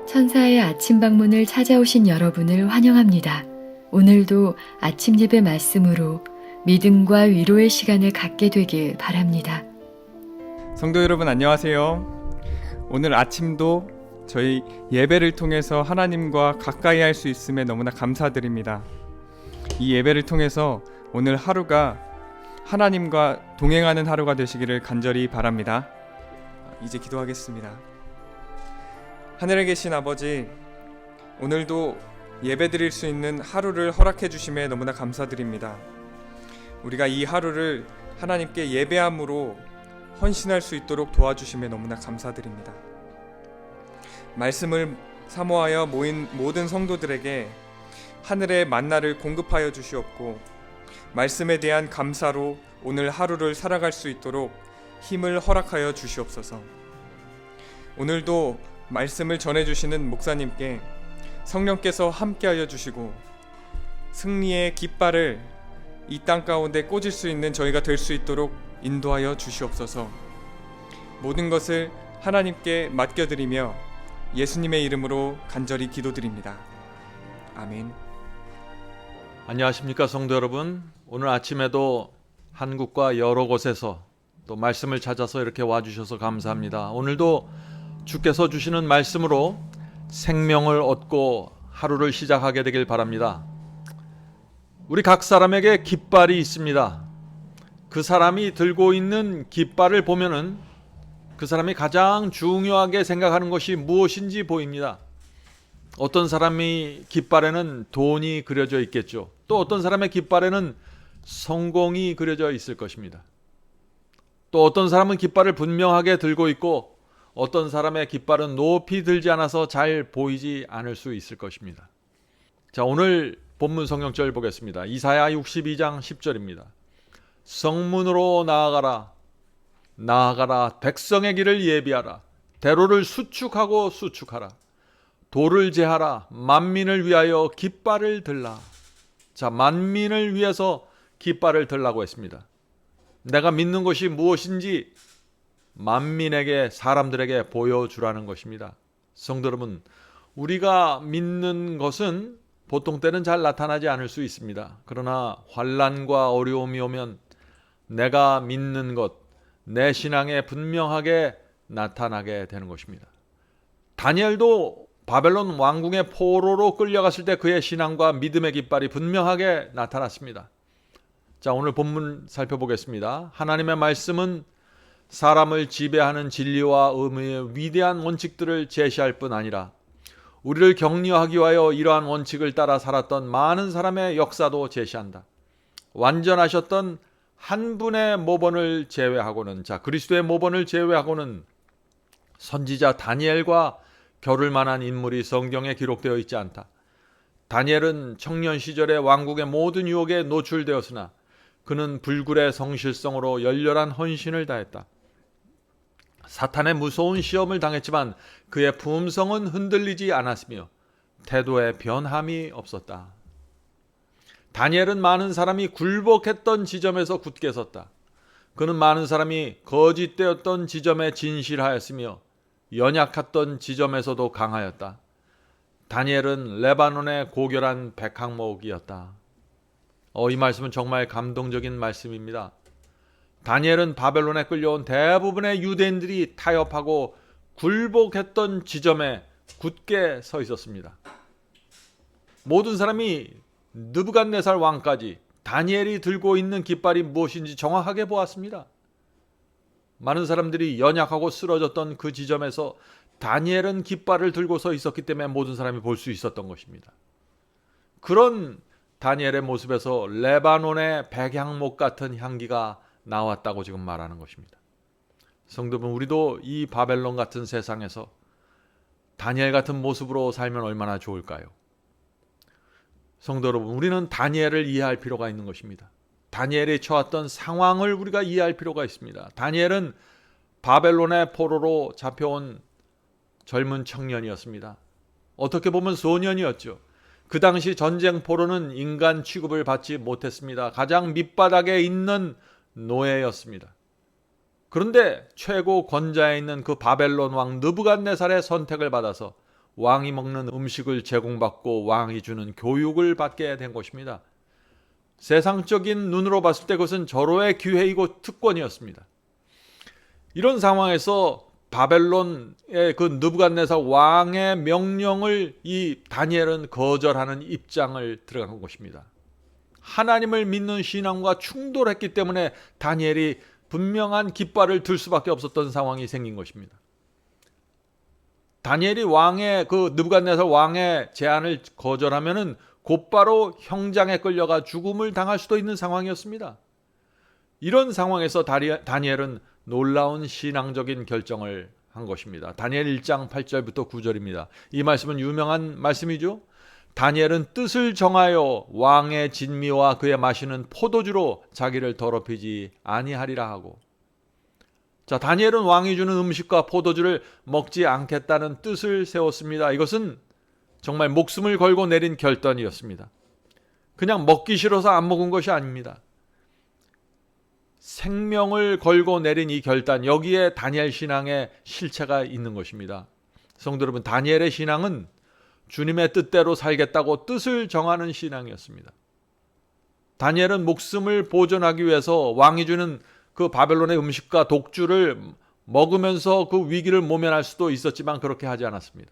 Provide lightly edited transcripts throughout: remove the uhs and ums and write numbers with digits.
천사의 아침 방문을 찾아오신 여러분을 환영합니다. 오늘도 아침 예배 말씀으로 믿음과 위로의 시간을 갖게 되길 바랍니다. 성도 여러분 안녕하세요. 오늘 아침도 저희 예배를 통해서 하나님과 가까이 할 수 있음에 너무나 감사드립니다. 이 예배를 통해서 오늘 하루가 하나님과 동행하는 하루가 되시기를 간절히 바랍니다. 이제 기도하겠습니다. 하늘에 계신 아버지, 오늘도 예배드릴 수 있는 하루를 허락해 주심에 너무나 감사드립니다. 우리가 이 하루를 하나님께 예배함으로 헌신할 수 있도록 도와주심에 너무나 감사드립니다. 말씀을 사모하여 모인 모든 성도들에게 하늘의 만나를 공급하여 주시옵고, 말씀에 대한 감사로 오늘 하루를 살아갈 수 있도록 힘을 허락하여 주시옵소서. 오늘도 말씀을 전해주시는 목사님께 성령께서 함께하여 주시고 승리의 깃발을 이 땅 가운데 꽂을 수 있는 저희가 될 수 있도록 인도하여 주시옵소서. 모든 것을 하나님께 맡겨드리며 예수님의 이름으로 간절히 기도드립니다. 아멘. 안녕하십니까 성도 여러분. 오늘 아침에도 한국과 여러 곳에서 또 말씀을 찾아서 이렇게 와주셔서 감사합니다. 오늘도 주께서 주시는 말씀으로 생명을 얻고 하루를 시작하게 되길 바랍니다. 우리 각 사람에게 깃발이 있습니다. 그 사람이 들고 있는 깃발을 보면은 그 사람이 가장 중요하게 생각하는 것이 무엇인지 보입니다. 어떤 사람이 깃발에는 돈이 그려져 있겠죠. 또 어떤 사람의 깃발에는 성공이 그려져 있을 것입니다. 또 어떤 사람은 깃발을 분명하게 들고 있고 어떤 사람의 깃발은 높이 들지 않아서 잘 보이지 않을 수 있을 것입니다. 자, 오늘 본문 성경절 보겠습니다. 이사야 62장 10절입니다. 성문으로 나아가라. 나아가라. 백성의 길을 예비하라. 대로를 수축하고 수축하라. 도를 제하라. 만민을 위하여 깃발을 들라. 자, 만민을 위해서 깃발을 들라고 했습니다. 내가 믿는 것이 무엇인지 만민에게, 사람들에게 보여주라는 것입니다. 성도 여러분, 우리가 믿는 것은 보통 때는 잘 나타나지 않을 수 있습니다. 그러나 환난과 어려움이 오면 내가 믿는 것, 내 신앙에 분명하게 나타나게 되는 것입니다. 다니엘도 바벨론 왕궁의 포로로 끌려갔을 때 그의 신앙과 믿음의 깃발이 분명하게 나타났습니다. 자, 오늘 본문 살펴보겠습니다. 하나님의 말씀은 사람을 지배하는 진리와 의무의 위대한 원칙들을 제시할 뿐 아니라 우리를 격려하기 위하여 이러한 원칙을 따라 살았던 많은 사람의 역사도 제시한다. 완전하셨던 한 분의 모본을 제외하고는, 자, 그리스도의 모본을 제외하고는 선지자 다니엘과 겨룰 만한 인물이 성경에 기록되어 있지 않다. 다니엘은 청년 시절에 왕국의 모든 유혹에 노출되었으나 그는 불굴의 성실성으로 열렬한 헌신을 다했다. 사탄의 무서운 시험을 당했지만 그의 품성은 흔들리지 않았으며 태도에 변함이 없었다. 다니엘은 많은 사람이 굴복했던 지점에서 굳게 섰다. 그는 많은 사람이 거짓되었던 지점에 진실하였으며 연약했던 지점에서도 강하였다. 다니엘은 레바논의 고결한 백항목이었다. 이 말씀은 정말 감동적인 말씀입니다. 다니엘은 바벨론에 끌려온 대부분의 유대인들이 타협하고 굴복했던 지점에 굳게 서 있었습니다. 모든 사람이 느부갓네살 왕까지 다니엘이 들고 있는 깃발이 무엇인지 정확하게 보았습니다. 많은 사람들이 연약하고 쓰러졌던 그 지점에서 다니엘은 깃발을 들고 서 있었기 때문에 모든 사람이 볼 수 있었던 것입니다. 그런 다니엘의 모습에서 레바논의 백향목 같은 향기가 나왔다고 지금 말하는 것입니다. 성도분, 우리도 이 바벨론 같은 세상에서 다니엘 같은 모습으로 살면 얼마나 좋을까요? 성도 여러분, 우리는 다니엘을 이해할 필요가 있는 것입니다. 다니엘이 처했던 상황을 우리가 이해할 필요가 있습니다. 다니엘은 바벨론의 포로로 잡혀온 젊은 청년이었습니다. 어떻게 보면 소년이었죠. 그 당시 전쟁 포로는 인간 취급을 받지 못했습니다. 가장 밑바닥에 있는 노예였습니다. 그런데 최고 권좌에 있는 그 바벨론 왕 느부갓네살의 선택을 받아서 왕이 먹는 음식을 제공받고 왕이 주는 교육을 받게 된 것입니다. 세상적인 눈으로 봤을 때 그것은 절호의 기회이고 특권이었습니다. 이런 상황에서 바벨론의 그 느부갓네살 왕의 명령을 이 다니엘은 거절하는 입장을 들어간 것입니다. 하나님을 믿는 신앙과 충돌했기 때문에 다니엘이 분명한 깃발을 들 수밖에 없었던 상황이 생긴 것입니다. 다니엘이 왕의 그 느부갓네살 왕의 제안을 거절하면은 곧바로 형장에 끌려가 죽음을 당할 수도 있는 상황이었습니다. 이런 상황에서 다니엘은 놀라운 신앙적인 결정을 한 것입니다. 다니엘 1장 8절부터 9절입니다. 이 말씀은 유명한 말씀이죠. 다니엘은 뜻을 정하여 왕의 진미와 그의 마시는 포도주로 자기를 더럽히지 아니하리라 하고, 자, 다니엘은 왕이 주는 음식과 포도주를 먹지 않겠다는 뜻을 세웠습니다. 이것은 정말 목숨을 걸고 내린 결단이었습니다. 그냥 먹기 싫어서 안 먹은 것이 아닙니다. 생명을 걸고 내린 이 결단, 여기에 다니엘 신앙의 실체가 있는 것입니다. 성도 여러분, 다니엘의 신앙은 주님의 뜻대로 살겠다고 뜻을 정하는 신앙이었습니다. 다니엘은 목숨을 보존하기 위해서 왕이 주는 그 바벨론의 음식과 독주를 먹으면서 그 위기를 모면할 수도 있었지만 그렇게 하지 않았습니다.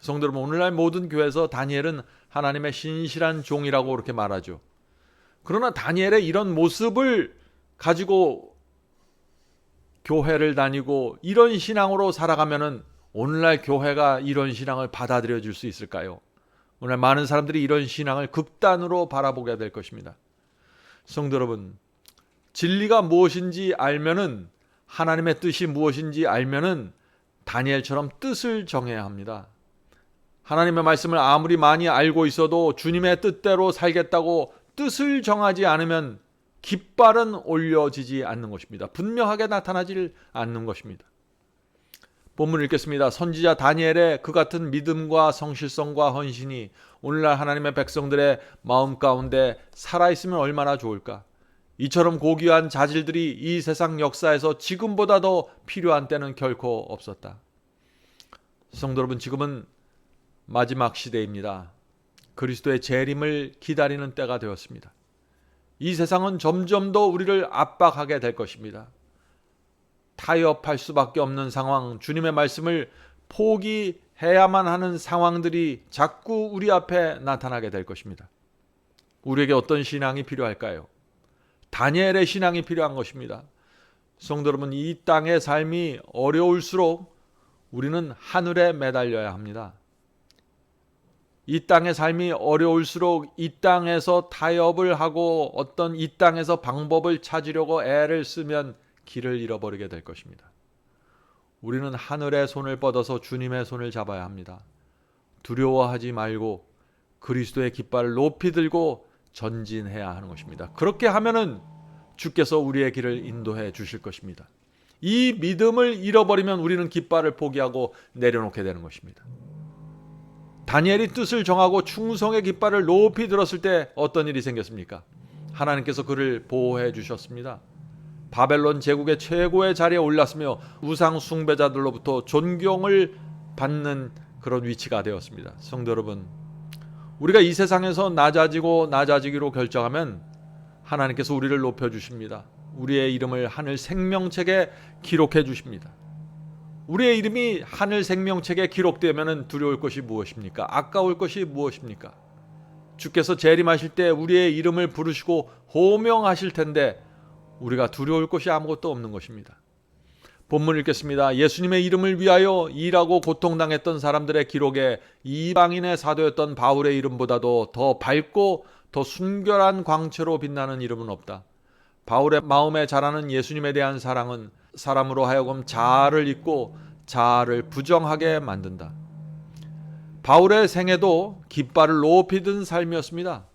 성도 여러분, 오늘날 모든 교회에서 다니엘은 하나님의 신실한 종이라고 그렇게 말하죠. 그러나 다니엘의 이런 모습을 가지고 교회를 다니고 이런 신앙으로 살아가면은 오늘날 교회가 이런 신앙을 받아들여 줄 수 있을까요? 오늘 많은 사람들이 이런 신앙을 극단으로 바라보게 될 것입니다. 성도 여러분, 진리가 무엇인지 알면은, 하나님의 뜻이 무엇인지 알면은 다니엘처럼 뜻을 정해야 합니다. 하나님의 말씀을 아무리 많이 알고 있어도 주님의 뜻대로 살겠다고 뜻을 정하지 않으면 깃발은 올려지지 않는 것입니다. 분명하게 나타나지 않는 것입니다. 본문을 읽겠습니다. 선지자 다니엘의 그 같은 믿음과 성실성과 헌신이 오늘날 하나님의 백성들의 마음 가운데 살아있으면 얼마나 좋을까. 이처럼 고귀한 자질들이 이 세상 역사에서 지금보다 더 필요한 때는 결코 없었다. 성도 여러분, 지금은 마지막 시대입니다. 그리스도의 재림을 기다리는 때가 되었습니다. 이 세상은 점점 더 우리를 압박하게 될 것입니다. 타협할 수밖에 없는 상황, 주님의 말씀을 포기해야만 하는 상황들이 자꾸 우리 앞에 나타나게 될 것입니다. 우리에게 어떤 신앙이 필요할까요? 다니엘의 신앙이 필요한 것입니다. 성도 여러분, 이 땅의 삶이 어려울수록 우리는 하늘에 매달려야 합니다. 이 땅의 삶이 어려울수록 이 땅에서 타협을 하고 어떤 이 땅에서 방법을 찾으려고 애를 쓰면 길을 잃어버리게 될 것입니다. 우리는 하늘의 손을 뻗어서 주님의 손을 잡아야 합니다. 두려워하지 말고 그리스도의 깃발을 높이 들고 전진해야 하는 것입니다. 그렇게 하면은 주께서 우리의 길을 인도해 주실 것입니다. 이 믿음을 잃어버리면 우리는 깃발을 포기하고 내려놓게 되는 것입니다. 다니엘이 뜻을 정하고 충성의 깃발을 높이 들었을 때 어떤 일이 생겼습니까? 하나님께서 그를 보호해 주셨습니다. 바벨론 제국의 최고의 자리에 올랐으며 우상 숭배자들로부터 존경을 받는 그런 위치가 되었습니다. 성도 여러분, 우리가 이 세상에서 낮아지기로 결정하면 하나님께서 우리를 높여주십니다. 우리의 이름을 하늘 생명책에 기록해 주십니다. 우리의 이름이 하늘 생명책에 기록되면 두려울 것이 무엇입니까? 아까울 것이 무엇입니까? 주께서 재림하실 때 우리의 이름을 부르시고 호명하실 텐데 우리가 두려울 것이 아무것도 없는 것입니다. 본문 읽겠습니다. 예수님의 이름을 위하여 일하고 고통당했던 사람들의 기록에 이방인의 사도였던 바울의 이름보다도 더 밝고 더 순결한 광채로 빛나는 이름은 없다. 바울의 마음에 자라는 예수님에 대한 사랑은 사람으로 하여금 자아를 잊고 자아를 부정하게 만든다. 바울의 생애도 깃발을 높이 든 삶이었습니다.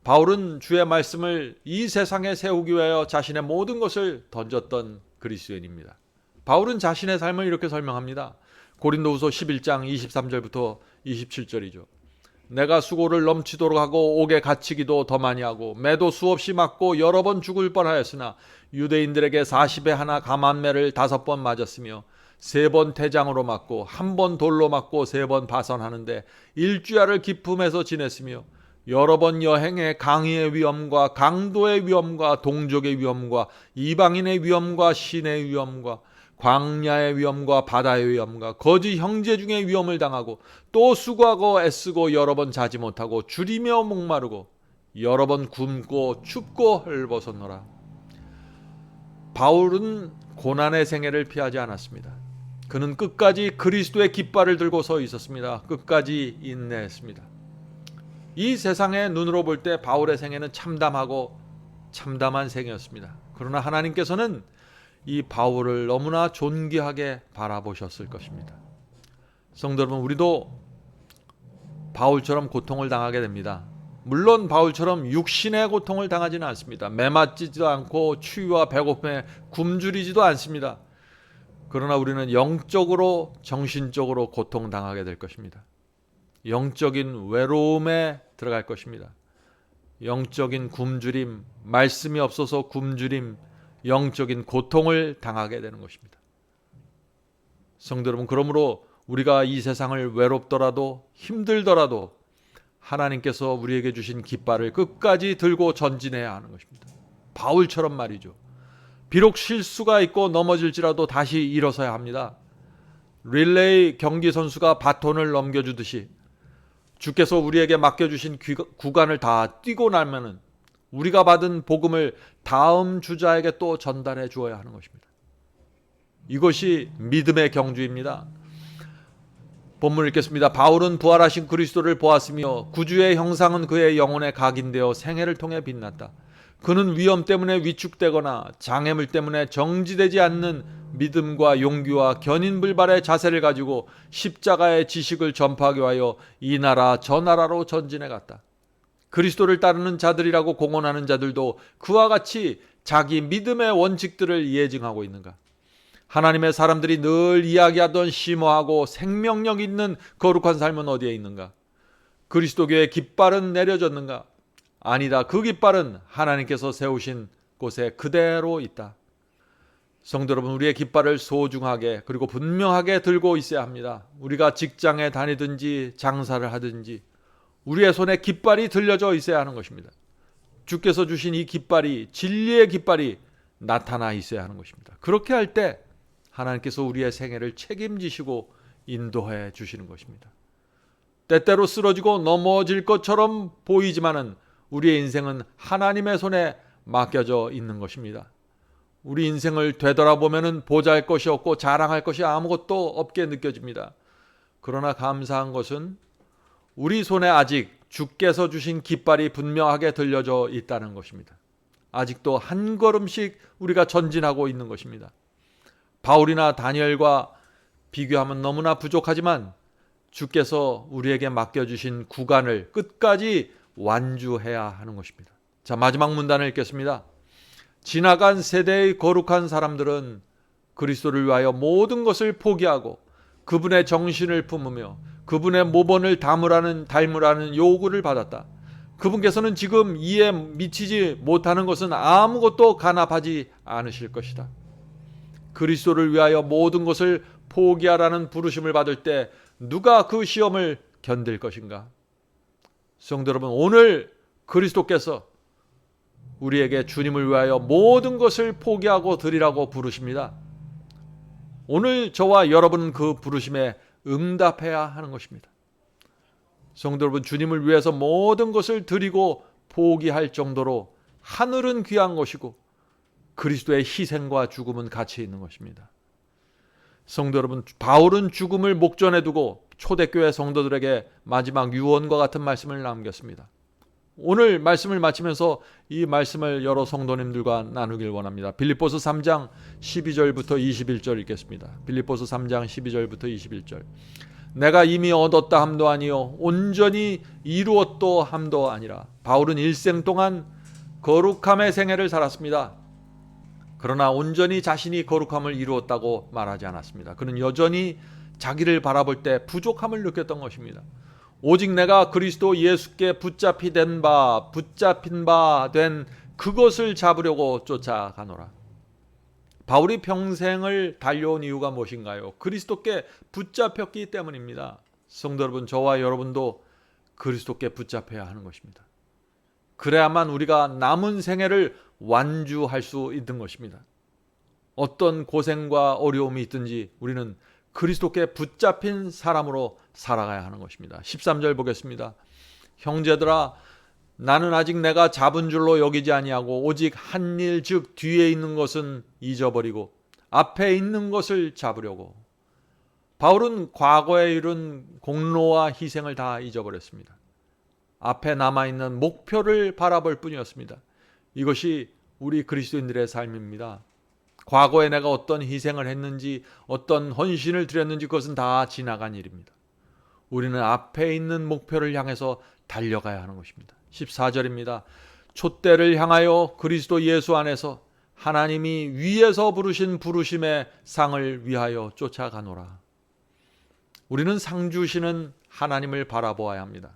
바울은 주의 말씀을 이 세상에 세우기 위하여 자신의 모든 것을 던졌던 그리스도인입니다. 바울은 자신의 삶을 이렇게 설명합니다. 고린도후서 11장 23절부터 27절이죠. 내가 수고를 넘치도록 하고 옥에 갇히기도 더 많이 하고 매도 수없이 맞고 여러 번 죽을 뻔하였으나 유대인들에게 40에 하나 감한매를 5번 맞았으며 3번 태장으로 맞고 1번 돌로 맞고 3번 파선하는데 일주야를 기품에서 지냈으며 여러 번 여행에 강의의 위험과 강도의 위험과 동족의 위험과 이방인의 위험과 신의 위험과 광야의 위험과 바다의 위험과 거짓 형제 중에 위험을 당하고 또 수고하고 애쓰고 여러 번 자지 못하고 줄이며 목마르고 여러 번 굶고 춥고 헐벗었노라. 바울은 고난의 생애를 피하지 않았습니다. 그는 끝까지 그리스도의 깃발을 들고 서 있었습니다. 끝까지 인내했습니다. 이 세상의 눈으로 볼 때 바울의 생애는 참담하고 참담한 생애였습니다. 그러나 하나님께서는 이 바울을 너무나 존귀하게 바라보셨을 것입니다. 성도 여러분, 우리도 바울처럼 고통을 당하게 됩니다. 물론 바울처럼 육신의 고통을 당하지는 않습니다. 매맞지도 않고 추위와 배고픔에 굶주리지도 않습니다. 그러나 우리는 영적으로 정신적으로 고통당하게 될 것입니다. 영적인 외로움에 들어갈 것입니다. 영적인 굶주림, 말씀이 없어서 굶주림, 영적인 고통을 당하게 되는 것입니다. 성도 여러분, 그러므로 우리가 이 세상을 외롭더라도 힘들더라도 하나님께서 우리에게 주신 깃발을 끝까지 들고 전진해야 하는 것입니다. 바울처럼 말이죠. 비록 실수가 있고 넘어질지라도 다시 일어서야 합니다. 릴레이 경기 선수가 바톤을 넘겨주듯이 주께서 우리에게 맡겨주신 구간을 다 뛰고 나면은 우리가 받은 복음을 다음 주자에게 또 전달해 주어야 하는 것입니다. 이것이 믿음의 경주입니다. 본문을 읽겠습니다. 바울은 부활하신 그리스도를 보았으며 구주의 형상은 그의 영혼에 각인되어 생애를 통해 빛났다. 그는 위험 때문에 위축되거나 장애물 때문에 정지되지 않는 믿음과 용기와 견인불발의 자세를 가지고 십자가의 지식을 전파하기 위하여 이 나라 저 나라로 전진해 갔다. 그리스도를 따르는 자들이라고 공언하는 자들도 그와 같이 자기 믿음의 원칙들을 예증하고 있는가? 하나님의 사람들이 늘 이야기하던 심오하고 생명력 있는 거룩한 삶은 어디에 있는가? 그리스도교의 깃발은 내려졌는가? 아니다. 그 깃발은 하나님께서 세우신 곳에 그대로 있다. 성도 여러분, 우리의 깃발을 소중하게 그리고 분명하게 들고 있어야 합니다. 우리가 직장에 다니든지 장사를 하든지 우리의 손에 깃발이 들려져 있어야 하는 것입니다. 주께서 주신 이 깃발이, 진리의 깃발이 나타나 있어야 하는 것입니다. 그렇게 할 때 하나님께서 우리의 생애를 책임지시고 인도해 주시는 것입니다. 때때로 쓰러지고 넘어질 것처럼 보이지만은 우리의 인생은 하나님의 손에 맡겨져 있는 것입니다. 우리 인생을 되돌아보면은 보잘 것이 없고 자랑할 것이 아무것도 없게 느껴집니다. 그러나 감사한 것은 우리 손에 아직 주께서 주신 깃발이 분명하게 들려져 있다는 것입니다. 아직도 한 걸음씩 우리가 전진하고 있는 것입니다. 바울이나 다니엘과 비교하면 너무나 부족하지만 주께서 우리에게 맡겨주신 구간을 끝까지 완주해야 하는 것입니다. 자, 마지막 문단을 읽겠습니다. 지나간 세대의 거룩한 사람들은 그리스도를 위하여 모든 것을 포기하고 그분의 정신을 품으며 그분의 모본을 닮으라는 요구를 받았다. 그분께서는 지금 이에 미치지 못하는 것은 아무것도 간합하지 않으실 것이다. 그리스도를 위하여 모든 것을 포기하라는 부르심을 받을 때 누가 그 시험을 견딜 것인가? 성도 여러분, 오늘 그리스도께서 우리에게 주님을 위하여 모든 것을 포기하고 드리라고 부르십니다. 오늘 저와 여러분은 그 부르심에 응답해야 하는 것입니다. 성도 여러분, 주님을 위해서 모든 것을 드리고 포기할 정도로 하늘은 귀한 것이고 그리스도의 희생과 죽음은 가치 있는 것입니다. 성도 여러분, 바울은 죽음을 목전에 두고 초대교회 성도들에게 마지막 유언과 같은 말씀을 남겼습니다. 오늘 말씀을 마치면서 이 말씀을 여러 성도님들과 나누길 원합니다. 빌립보서 3장 12절부터 21절 읽겠습니다. 빌립보서 3장 12절부터 21절. 내가 이미 얻었다 함도 아니요 온전히 이루었도 함도 아니라. 바울은 일생 동안 거룩함의 생애를 살았습니다. 그러나 온전히 자신이 거룩함을 이루었다고 말하지 않았습니다. 그는 여전히 자기를 바라볼 때 부족함을 느꼈던 것입니다. 오직 내가 그리스도 예수께 붙잡힌 바 된 그것을 잡으려고 쫓아가노라. 바울이 평생을 달려온 이유가 무엇인가요? 그리스도께 붙잡혔기 때문입니다. 성도 여러분, 저와 여러분도 그리스도께 붙잡혀야 하는 것입니다. 그래야만 우리가 남은 생애를 완주할 수 있는 것입니다. 어떤 고생과 어려움이 있든지 우리는 그리스도께 붙잡힌 사람으로 살아가야 하는 것입니다. 13절 보겠습니다. 형제들아, 나는 아직 내가 잡은 줄로 여기지 아니하고 오직 한 일, 즉 뒤에 있는 것은 잊어버리고 앞에 있는 것을 잡으려고. 바울은 과거에 이룬 공로와 희생을 다 잊어버렸습니다. 앞에 남아있는 목표를 바라볼 뿐이었습니다. 이것이 우리 그리스도인들의 삶입니다. 과거에 내가 어떤 희생을 했는지, 어떤 헌신을 드렸는지 그것은 다 지나간 일입니다. 우리는 앞에 있는 목표를 향해서 달려가야 하는 것입니다. 14절입니다. 촛대를 향하여 그리스도 예수 안에서 하나님이 위에서 부르신 부르심의 상을 위하여 쫓아가노라. 우리는 상 주시는 하나님을 바라보아야 합니다.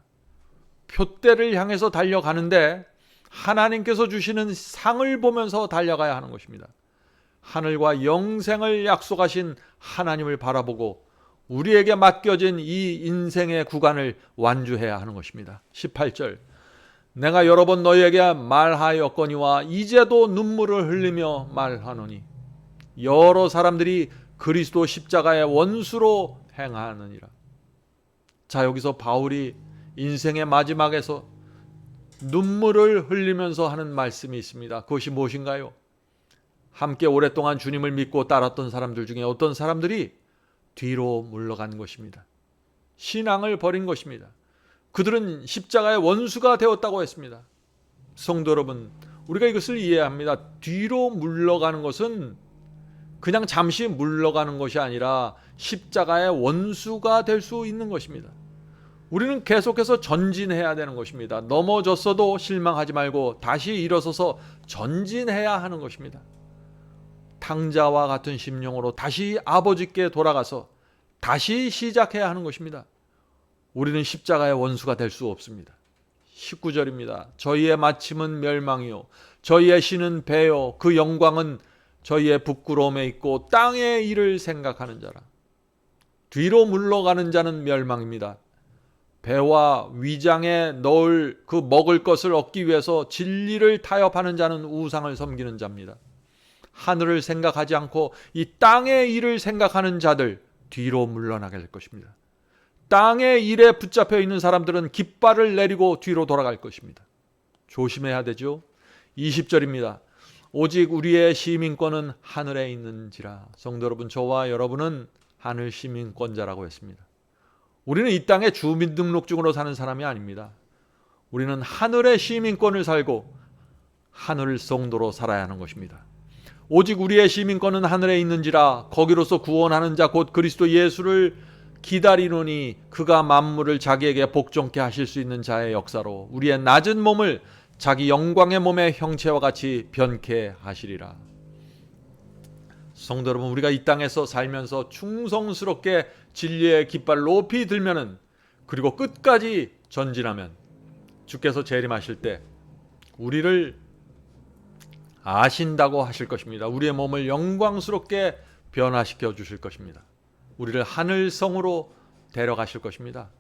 표대를 향해서 달려가는데 하나님께서 주시는 상을 보면서 달려가야 하는 것입니다. 하늘과 영생을 약속하신 하나님을 바라보고 우리에게 맡겨진 이 인생의 구간을 완주해야 하는 것입니다. 18절. 내가 여러 번 너희에게 말하였거니와 이제도 눈물을 흘리며 말하노니 여러 사람들이 그리스도 십자가의 원수로 행하느니라. 자, 여기서 바울이 인생의 마지막에서 눈물을 흘리면서 하는 말씀이 있습니다. 그것이 무엇인가요? 함께 오랫동안 주님을 믿고 따랐던 사람들 중에 어떤 사람들이 뒤로 물러간 것입니다. 신앙을 버린 것입니다. 그들은 십자가의 원수가 되었다고 했습니다. 성도 여러분, 우리가 이것을 이해합니다. 뒤로 물러가는 것은 그냥 잠시 물러가는 것이 아니라 십자가의 원수가 될 수 있는 것입니다. 우리는 계속해서 전진해야 되는 것입니다. 넘어졌어도 실망하지 말고 다시 일어서서 전진해야 하는 것입니다. 탕자와 같은 심령으로 다시 아버지께 돌아가서 다시 시작해야 하는 것입니다. 우리는 십자가의 원수가 될 수 없습니다. 19절입니다. 저희의 마침은 멸망이요 저희의 신은 배요 그 영광은 저희의 부끄러움에 있고 땅의 일을 생각하는 자라. 뒤로 물러가는 자는 멸망입니다. 배와 위장에 넣을 그 먹을 것을 얻기 위해서 진리를 타협하는 자는 우상을 섬기는 자입니다. 하늘을 생각하지 않고 이 땅의 일을 생각하는 자들 뒤로 물러나게 될 것입니다. 땅의 일에 붙잡혀 있는 사람들은 깃발을 내리고 뒤로 돌아갈 것입니다. 조심해야 되죠. 20절입니다. 오직 우리의 시민권은 하늘에 있는지라. 성도 여러분, 저와 여러분은 하늘 시민권자라고 했습니다. 우리는 이 땅에 주민등록증으로 사는 사람이 아닙니다. 우리는 하늘의 시민권을 살고 하늘 성도로 살아야 하는 것입니다. 오직 우리의 시민권은 하늘에 있는지라. 거기로서 구원하는 자 곧 그리스도 예수를 기다리노니 그가 만물을 자기에게 복종케 하실 수 있는 자의 역사로 우리의 낮은 몸을 자기 영광의 몸의 형체와 같이 변케 하시리라. 성도 여러분, 우리가 이 땅에서 살면서 충성스럽게 진리의 깃발을 높이 들면은, 그리고 끝까지 전진하면 주께서 재림하실 때 우리를 아신다고 하실 것입니다. 우리의 몸을 영광스럽게 변화시켜 주실 것입니다. 우리를 하늘성으로 데려가실 것입니다.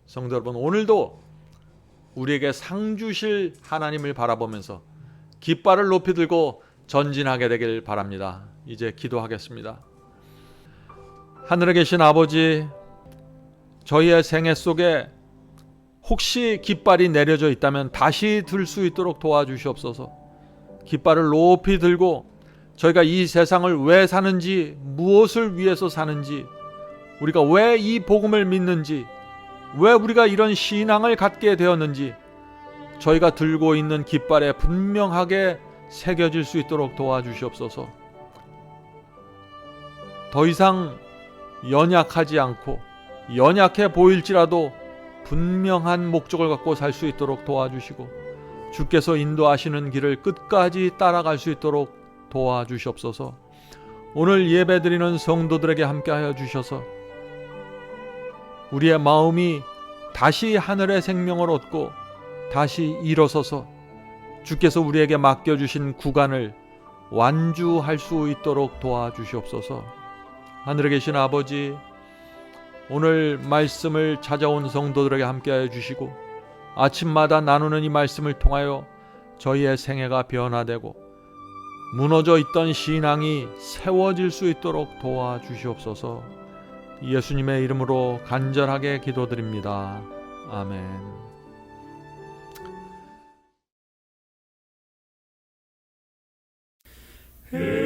성도 여러분, 오늘도 우리에게 상 주실 하나님을 바라보면서 깃발을 높이 들고 전진하게 되길 바랍니다. 이제 기도하겠습니다. 하늘에 계신 아버지, 저희의 생애 속에 혹시 깃발이 내려져 있다면 다시 들 수 있도록 도와주시옵소서. 깃발을 높이 들고 저희가 이 세상을 왜 사는지, 무엇을 위해서 사는지, 우리가 왜 이 복음을 믿는지, 왜 우리가 이런 신앙을 갖게 되었는지 저희가 들고 있는 깃발에 분명하게 새겨질 수 있도록 도와주시옵소서. 더 이상 연약하지 않고 연약해 보일지라도 분명한 목적을 갖고 살 수 있도록 도와주시고 주께서 인도하시는 길을 끝까지 따라갈 수 있도록 도와주시옵소서. 오늘 예배드리는 성도들에게 함께하여 주셔서 우리의 마음이 다시 하늘의 생명을 얻고 다시 일어서서 주께서 우리에게 맡겨주신 구간을 완주할 수 있도록 도와주시옵소서. 하늘에 계신 아버지, 오늘 말씀을 찾아온 성도들에게 함께하여 주시고 아침마다 나누는 이 말씀을 통하여 저희의 생애가 변화되고 무너져 있던 신앙이 세워질 수 있도록 도와주시옵소서. 예수님의 이름으로 간절하게 기도드립니다. 아멘. Hey.